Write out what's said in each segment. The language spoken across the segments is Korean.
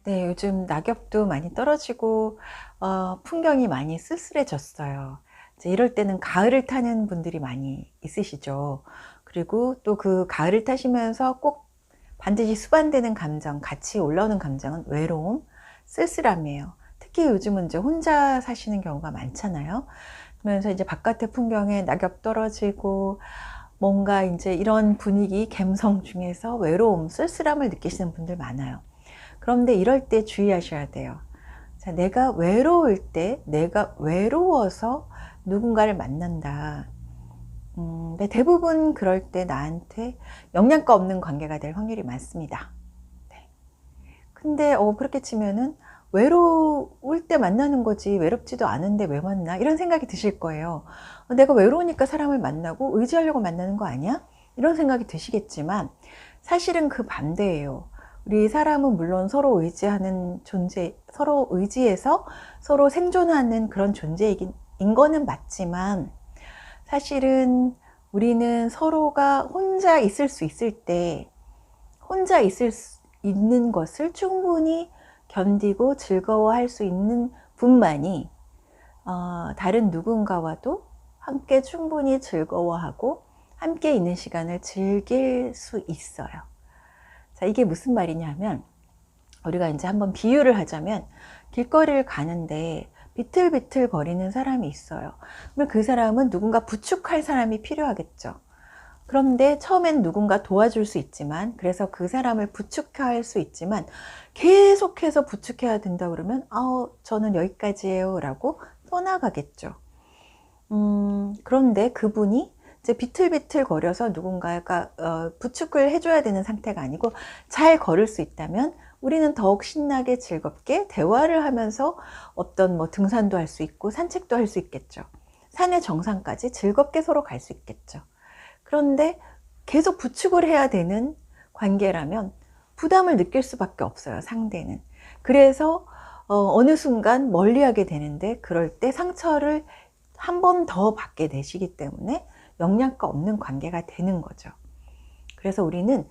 네, 요즘 낙엽도 많이 떨어지고 풍경이 많이 쓸쓸해졌어요. 이제 이럴 때는 가을을 타는 분들이 많이 있으시죠. 그리고 또 그 가을을 타시면서 꼭 반드시 수반되는 감정, 같이 올라오는 감정은 외로움, 쓸쓸함이에요. 특히 요즘은 이제 혼자 사시는 경우가 많잖아요. 그러면서 이제 바깥의 풍경에 낙엽 떨어지고 뭔가 이제 이런 분위기, 감성 중에서 외로움, 쓸쓸함을 느끼시는 분들 많아요. 그런데 이럴 때 주의하셔야 돼요. 자, 내가 외로울 때, 내가 외로워서 누군가를 만난다. 근데 대부분 그럴 때 나한테 영양가 없는 관계가 될 확률이 많습니다. 네. 근데 그렇게 치면은 외로울 때 만나는 거지 외롭지도 않은데 왜 만나? 이런 생각이 드실 거예요. 내가 외로우니까 사람을 만나고 의지하려고 만나는 거 아니야? 이런 생각이 드시겠지만 사실은 그 반대예요. 우리 사람은 물론 서로 의지하는 존재, 서로 의지해서 서로 생존하는 그런 존재인 거는 맞지만 사실은 우리는 서로가 혼자 있을 수 있을 때 혼자 있는 것을 충분히 견디고 즐거워할 수 있는 분만이 다른 누군가와도 함께 충분히 즐거워하고 함께 있는 시간을 즐길 수 있어요. 자, 이게 무슨 말이냐면 우리가 이제 한번 비유를 하자면 길거리를 가는데 비틀비틀 거리는 사람이 있어요. 그러면 그 사람은 누군가 부축할 사람이 필요하겠죠. 그런데 처음엔 누군가 도와줄 수 있지만, 그래서 그 사람을 부축할 수 있지만 계속해서 부축해야 된다 그러면 저는 여기까지예요 라고 떠나가겠죠. 그런데 그분이 이제 비틀비틀 거려서 누군가가 부축을 해줘야 되는 상태가 아니고 잘 걸을 수 있다면 우리는 더욱 신나게 즐겁게 대화를 하면서 어떤 뭐 등산도 할 수 있고 산책도 할 수 있겠죠. 산의 정상까지 즐겁게 서로 갈 수 있겠죠. 그런데 계속 부축을 해야 되는 관계라면 부담을 느낄 수밖에 없어요, 상대는. 그래서 어느 순간 멀리하게 되는데 그럴 때 상처를 한 번 더 받게 되시기 때문에 영양가 없는 관계가 되는 거죠. 그래서 우리는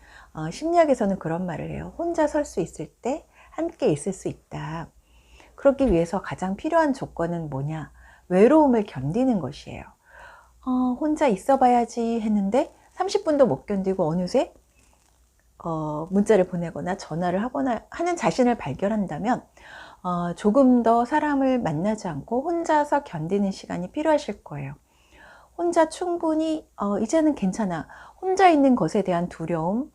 심리학에서는 그런 말을 해요. 혼자 설 수 있을 때 함께 있을 수 있다. 그러기 위해서 가장 필요한 조건은 뭐냐? 외로움을 견디는 것이에요. 혼자 있어 봐야지 했는데 30분도 못 견디고 어느새 문자를 보내거나 전화를 하거나 하는 자신을 발견한다면 조금 더 사람을 만나지 않고 혼자서 견디는 시간이 필요하실 거예요. 혼자 충분히 이제는 괜찮아. 혼자 있는 것에 대한 두려움은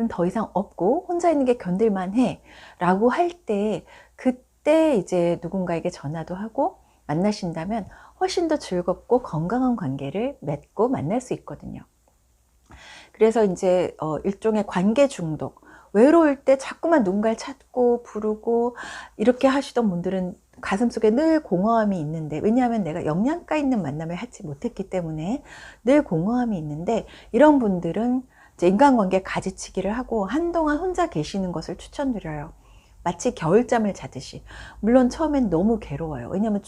더 이상 없고 혼자 있는 게 견딜만 해 라고 할 때 그때 이제 누군가에게 전화도 하고 만나신다면 훨씬 더 즐겁고 건강한 관계를 맺고 만날 수 있거든요. 그래서 이제 일종의 관계 중독, 외로울 때 자꾸만 누군가를 찾고 부르고 이렇게 하시던 분들은 가슴속에 늘 공허함이 있는데, 왜냐하면 내가 영양가 있는 만남을 하지 못했기 때문에 늘 공허함이 있는데, 이런 분들은 이제 인간관계 가지치기를 하고 한동안 혼자 계시는 것을 추천드려요. 마치 겨울잠을 자듯이. 물론 처음엔 너무 괴로워요. 왜냐하면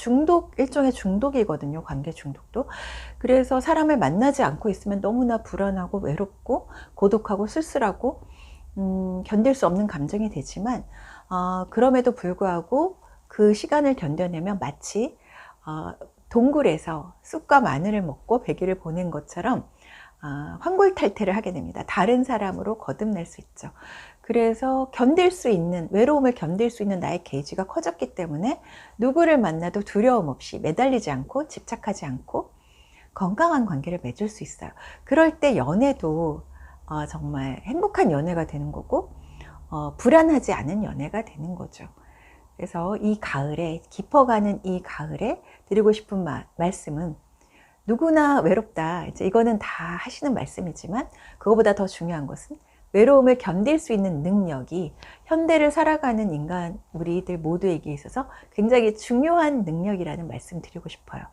일종의 중독이거든요. 관계 중독도. 그래서 사람을 만나지 않고 있으면 너무나 불안하고 외롭고 고독하고 쓸쓸하고 견딜 수 없는 감정이 되지만 그럼에도 불구하고 그 시간을 견뎌내면 마치 동굴에서 쑥과 마늘을 먹고 100일을 보낸 것처럼 환골탈태를 하게 됩니다. 다른 사람으로 거듭날 수 있죠. 그래서 외로움을 견딜 수 있는 나의 게이지가 커졌기 때문에 누구를 만나도 두려움 없이 매달리지 않고 집착하지 않고 건강한 관계를 맺을 수 있어요. 그럴 때 연애도 정말 행복한 연애가 되는 거고 불안하지 않은 연애가 되는 거죠. 그래서 이 가을에, 깊어가는 이 가을에 드리고 싶은 말씀은, 누구나 외롭다. 이제 이거는 다 하시는 말씀이지만 그거보다 더 중요한 것은 외로움을 견딜 수 있는 능력이 현대를 살아가는 인간 우리들 모두에게 있어서 굉장히 중요한 능력이라는 말씀 드리고 싶어요.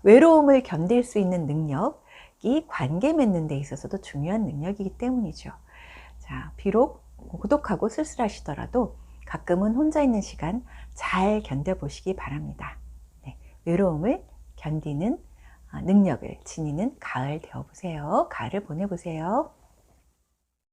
외로움을 견딜 수 있는 능력이 관계 맺는 데 있어서도 중요한 능력이기 때문이죠. 자, 비록 고독하고 쓸쓸하시더라도 가끔은 혼자 있는 시간 잘 견뎌보시기 바랍니다. 네, 외로움을 견디는 능력을 지니는 가을 되어보세요. 가을을 보내보세요.